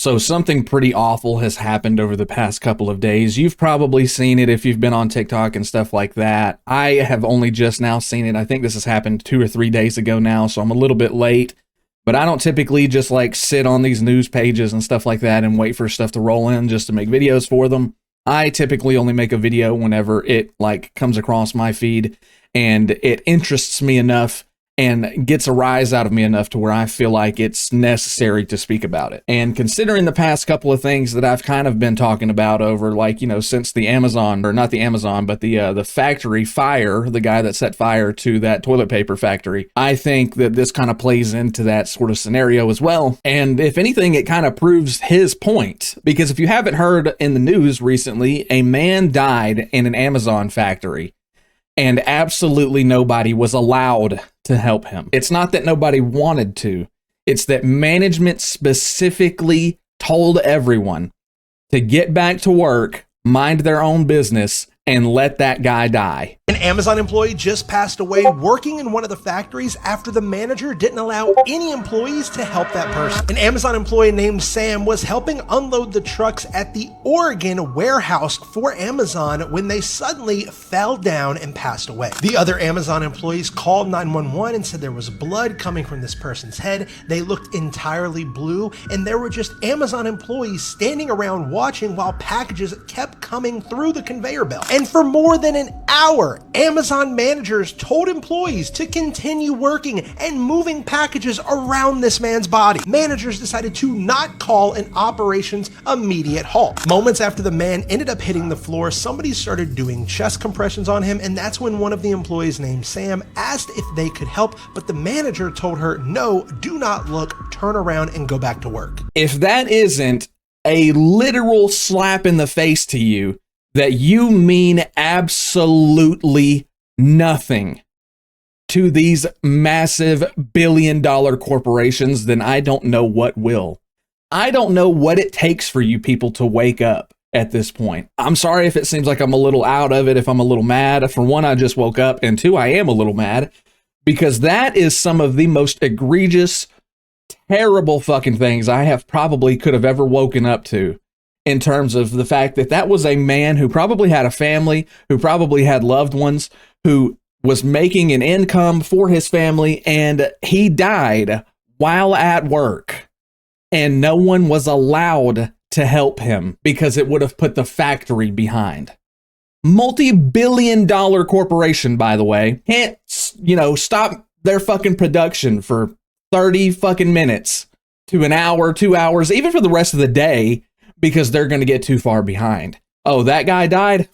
So something pretty awful has happened over the past couple of days. You've probably seen it if you've been on TikTok and stuff like that. I have only just now seen it. I think this has happened 2 or 3 days ago now, so I'm a little bit late. But I don't typically just like sit on these news pages and stuff like that and wait for stuff to roll in just to make videos for them. I typically only make a video whenever it like comes across my feed and it interests me enough and gets a rise out of me enough to where I feel like it's necessary to speak about it. And considering the past couple of things that I've kind of been talking about over, like, you know, since the Amazon, or not the Amazon, but the factory fire, the guy that set fire to that toilet paper factory, I think that this kind of plays into that sort of scenario as well. And if anything, it kind of proves his point. Because if you haven't heard in the news recently, a man died in an Amazon factory. And absolutely nobody was allowed to help him. It's not that nobody wanted to. It's that management specifically told everyone to get back to work, mind their own business, and let that guy die. An Amazon employee just passed away working in one of the factories after the manager didn't allow any employees to help that person. An Amazon employee named Sam was helping unload the trucks at the Oregon warehouse for Amazon when they suddenly fell down and passed away. The other Amazon employees called 911 and said there was blood coming from this person's head. They looked entirely blue, and there were just Amazon employees standing around watching while packages kept coming through the conveyor belt. And for more than an hour, Amazon managers told employees to continue working and moving packages around this man's body. Managers decided to not call an operations immediate halt. Moments after the man ended up hitting the floor, somebody started doing chest compressions on him, and that's when one of the employees named Sam asked if they could help, but the manager told her, no, do not look, turn around and go back to work. If that isn't a literal slap in the face to you, that you mean absolutely nothing to these massive billion-dollar corporations, then I don't know what will. I don't know what it takes for you people to wake up at this point. I'm sorry if it seems like I'm a little out of it, if I'm a little mad. For one, I just woke up, and two, I am a little mad, because that is some of the most egregious, terrible fucking things I have probably could have ever woken up to. In terms of the fact that that was a man who probably had a family, who probably had loved ones, who was making an income for his family, and he died while at work. And no one was allowed to help him because it would have put the factory behind. Multi-billion-dollar corporation, by the way, can't, you know, stop their fucking production for 30 fucking minutes to an hour, 2 hours, even for the rest of the day, because they're going to get too far behind. Oh, that guy died?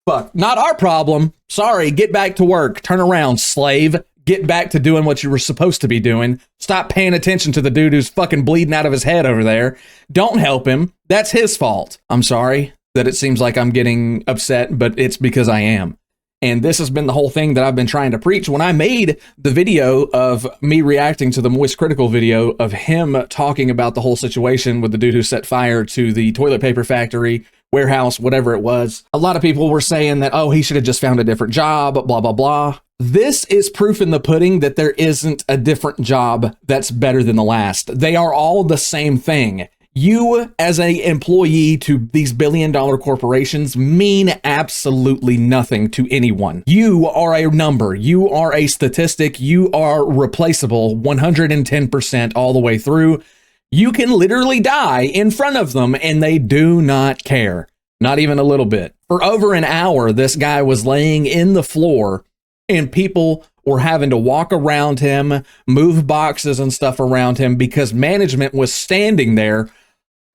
Fuck, not our problem. Sorry, get back to work. Turn around, slave. Get back to doing what you were supposed to be doing. Stop paying attention to the dude who's fucking bleeding out of his head over there. Don't help him. That's his fault. I'm sorry that it seems like I'm getting upset, but it's because I am. And this has been the whole thing that I've been trying to preach. When I made the video of me reacting to the Moist Critical video of him talking about the whole situation with the dude who set fire to the toilet paper factory, warehouse, whatever it was, a lot of people were saying that, oh, he should have just found a different job, blah, blah, blah. This is proof in the pudding that there isn't a different job that's better than the last. They are all the same thing. You, as an employee to these billion-dollar corporations, mean absolutely nothing to anyone. You are a number. You are a statistic. You are replaceable 110% all the way through. You can literally die in front of them, and they do not care. Not even a little bit. For over an hour, this guy was laying in the floor, and people were having to walk around him, move boxes and stuff around him because management was standing there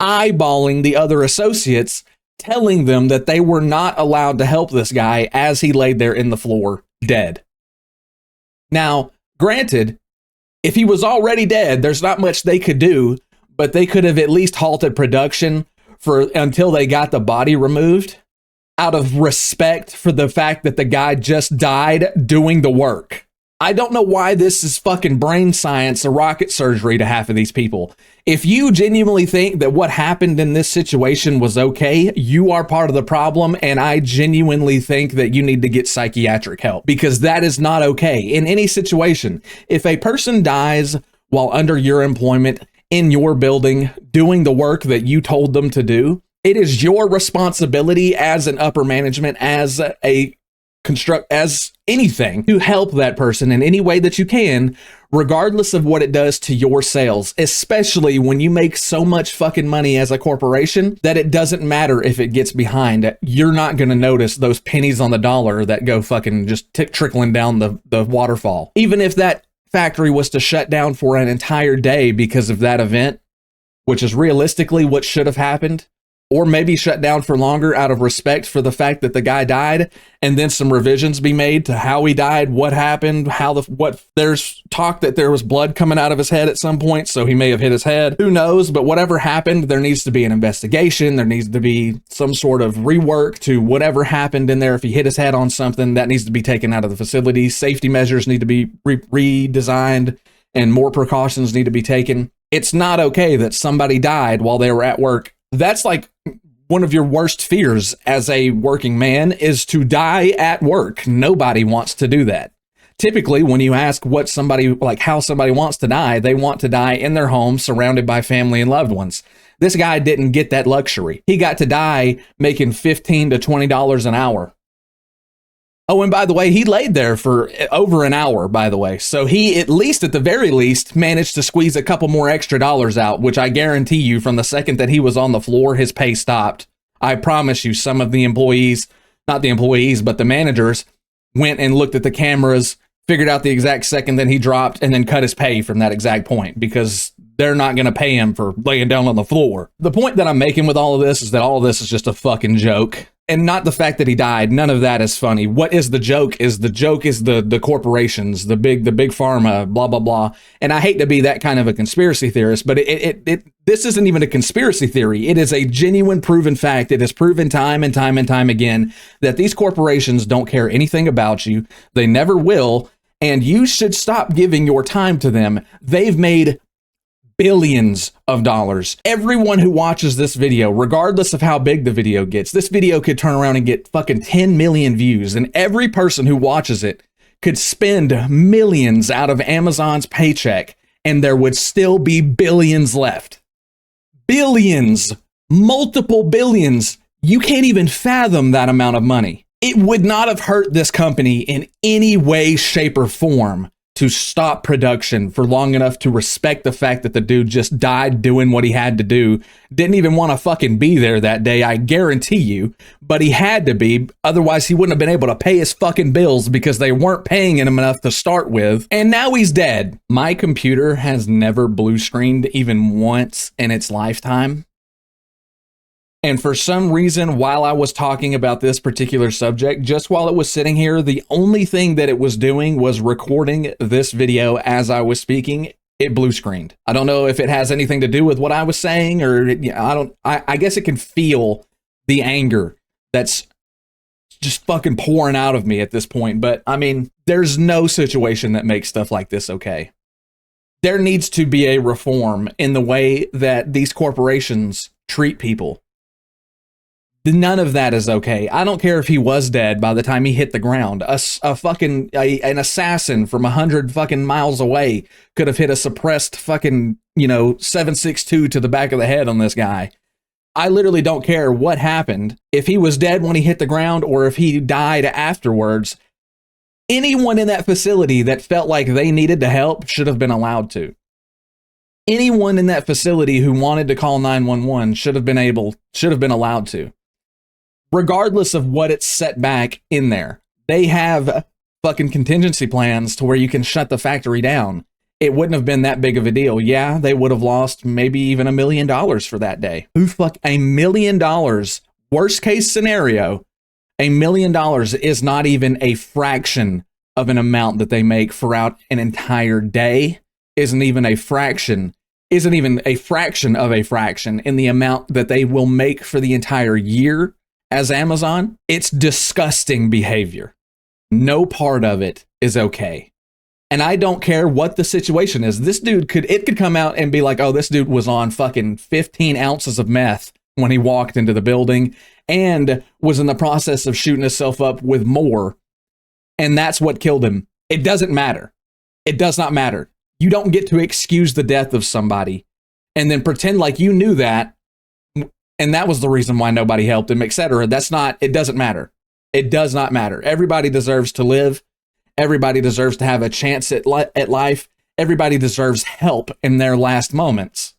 eyeballing the other associates, telling them that they were not allowed to help this guy as he laid there in the floor, dead. Now, granted, if he was already dead, there's not much they could do, but they could have at least halted production until they got the body removed out of respect for the fact that the guy just died doing the work. I don't know why this is fucking brain science or rocket surgery to half of these people. If you genuinely think that what happened in this situation was okay, you are part of the problem, and I genuinely think that you need to get psychiatric help, because that is not okay in any situation. If a person dies while under your employment, in your building doing the work that you told them to do, it is your responsibility as an upper management, as as anything, to help that person in any way that you can, regardless of what it does to your sales, especially when you make so much fucking money as a corporation that it doesn't matter if it gets behind. You're not going to notice those pennies on the dollar that go fucking just trickling down the waterfall. Even if that factory was to shut down for an entire day because of that event, which is realistically what should have happened, or maybe shut down for longer out of respect for the fact that the guy died, and then some revisions be made to how he died, what happened, there's talk that there was blood coming out of his head at some point, so he may have hit his head. Who knows? But whatever happened, there needs to be an investigation. There needs to be some sort of rework to whatever happened in there. If he hit his head on something, that needs to be taken out of the facility. Safety measures need to be redesigned, and more precautions need to be taken. It's not okay that somebody died while they were at work. That's like one of your worst fears as a working man, is to die at work. Nobody wants to do that. Typically, when you ask how somebody wants to die, they want to die in their home surrounded by family and loved ones. This guy didn't get that luxury. He got to die making $15 to $20 an hour. Oh, and by the way, he laid there for over an hour, by the way. So he, at the very least, managed to squeeze a couple more extra dollars out, which I guarantee you from the second that he was on the floor, his pay stopped. I promise you, some of the employees, not the employees, but the managers, went and looked at the cameras, figured out the exact second that he dropped, and then cut his pay from that exact point, because they're not going to pay him for laying down on the floor. The point that I'm making with all of this is that all of this is just a fucking joke. And not the fact that he died. None of that is funny. What is the joke is the corporations, the big pharma, blah, blah, blah. And I hate to be that kind of a conspiracy theorist, but this isn't even a conspiracy theory. It is a genuine proven fact. It is proven time and time and time again that these corporations don't care anything about you. They never will. And you should stop giving your time to them. They've made billions of dollars. Everyone who watches this video, regardless of how big the video gets, this video could turn around and get fucking 10 million views, and every person who watches it could spend millions out of Amazon's paycheck, and there would still be billions left. Billions, multiple billions. You can't even fathom that amount of money. It would not have hurt this company in any way, shape, or form to stop production for long enough to respect the fact that the dude just died doing what he had to do. Didn't even want to fucking be there that day, I guarantee you, but he had to be. Otherwise, he wouldn't have been able to pay his fucking bills because they weren't paying him enough to start with. And now he's dead. My computer has never blue screened even once in its lifetime. And for some reason, while I was talking about this particular subject, just while it was sitting here, the only thing that it was doing was recording this video as I was speaking. It blue screened. I don't know if it has anything to do with what I was saying, or I guess it can feel the anger that's just fucking pouring out of me at this point. But I mean, there's no situation that makes stuff like this okay. There needs to be a reform in the way that these corporations treat people. None of that is okay. I don't care if he was dead by the time he hit the ground. An assassin from 100 fucking miles away could have hit a suppressed fucking, 7.62 to the back of the head on this guy. I literally don't care what happened. If he was dead when he hit the ground or if he died afterwards, anyone in that facility that felt like they needed to help should have been allowed to. Anyone in that facility who wanted to call 911 should have been allowed to. Regardless of what it's set back in there, they have fucking contingency plans to where you can shut the factory down. It wouldn't have been that big of a deal. Yeah, they would have lost maybe even $1 million for that day. $1 million? Worst case scenario, $1 million is not even a fraction of an amount that they make throughout an entire day. Isn't even a fraction of a fraction in the amount that they will make for the entire year. As Amazon, it's disgusting behavior. No part of it is okay. And I don't care what the situation is. This dude could come out and be like, oh, this dude was on fucking 15 ounces of meth when he walked into the building and was in the process of shooting himself up with more. And that's what killed him. It doesn't matter. It does not matter. You don't get to excuse the death of somebody. and then pretend like you knew that, and that was the reason why nobody helped him, etc. It doesn't matter. It does not matter. Everybody deserves to live. Everybody deserves to have a chance at life. Everybody deserves help in their last moments.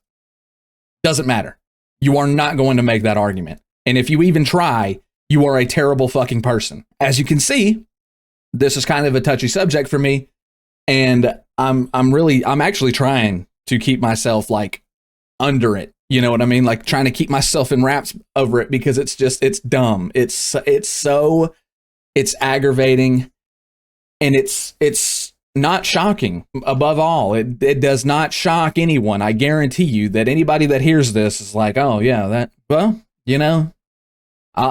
Doesn't matter. You are not going to make that argument. And if you even try, you are a terrible fucking person. As you can see, this is kind of a touchy subject for me. And I'm actually trying to keep myself like under it. You know what I mean? Like trying to keep myself in wraps over it, because it's dumb. It's aggravating, and it's not shocking. Above all, it does not shock anyone. I guarantee you that anybody that hears this is like, oh yeah,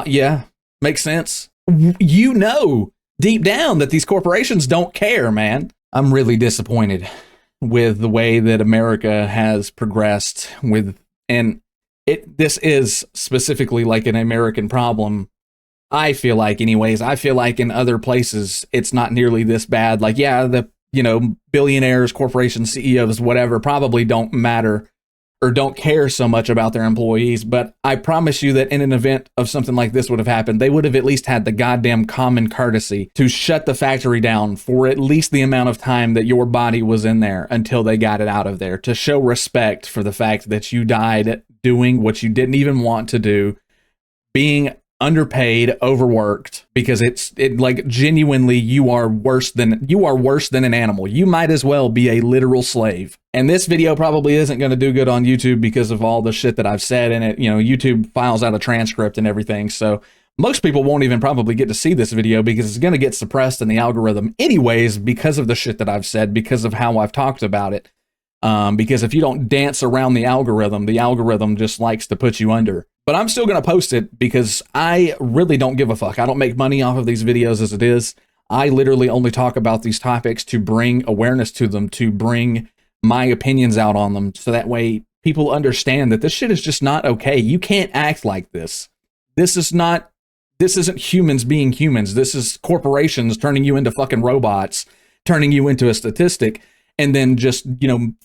yeah, makes sense. You know, deep down that these corporations don't care, man. I'm really disappointed with the way that America has progressed this is specifically like an American problem. I feel like anyways, I feel like in other places, it's not nearly this bad. Like, yeah, the, billionaires, corporations, CEOs, whatever, probably don't matter or don't care so much about their employees. But I promise you that in an event of something like this would have happened, they would have at least had the goddamn common courtesy to shut the factory down for at least the amount of time that your body was in there until they got it out of there, to show respect for the fact that you died doing what you didn't even want to do, being underpaid, overworked, because it like genuinely you are worse than an animal. You might as well be a literal slave. And this video probably isn't going to do good on YouTube because of all the shit that I've said in it. YouTube files out a transcript and everything, so most people won't even probably get to see this video because it's going to get suppressed in the algorithm anyways, because of the shit that I've said, because of how I've talked about it. Because if you don't dance around the algorithm just likes to put you under. But I'm still going to post it because I really don't give a fuck. I don't make money off of these videos as it is. I literally only talk about these topics to bring awareness to them, to bring my opinions out on them, so that way people understand that this shit is just not okay. You can't act like this. This isn't humans being humans. This is corporations turning you into fucking robots, turning you into a statistic, and then just,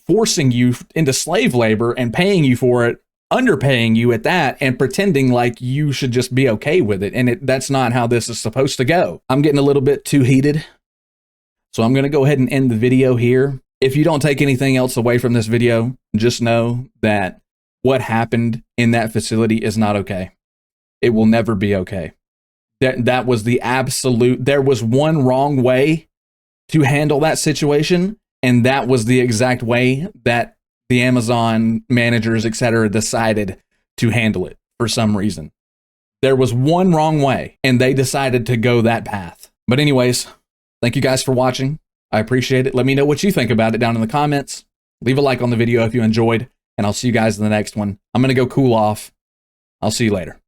forcing you into slave labor and paying you for it, underpaying you at that, and pretending like you should just be okay with it. And that's not how this is supposed to go. I'm getting a little bit too heated, so I'm going to go ahead and end the video here. If you don't take anything else away from this video, just know that what happened in that facility is not okay. It will never be okay. That was the absolute, there was one wrong way to handle that situation, and that was the exact way that the Amazon managers, etc., decided to handle it for some reason. There was one wrong way, and they decided to go that path. But anyways, thank you guys for watching. I appreciate it. Let me know what you think about it down in the comments. Leave a like on the video if you enjoyed, and I'll see you guys in the next one. I'm going to go cool off. I'll see you later.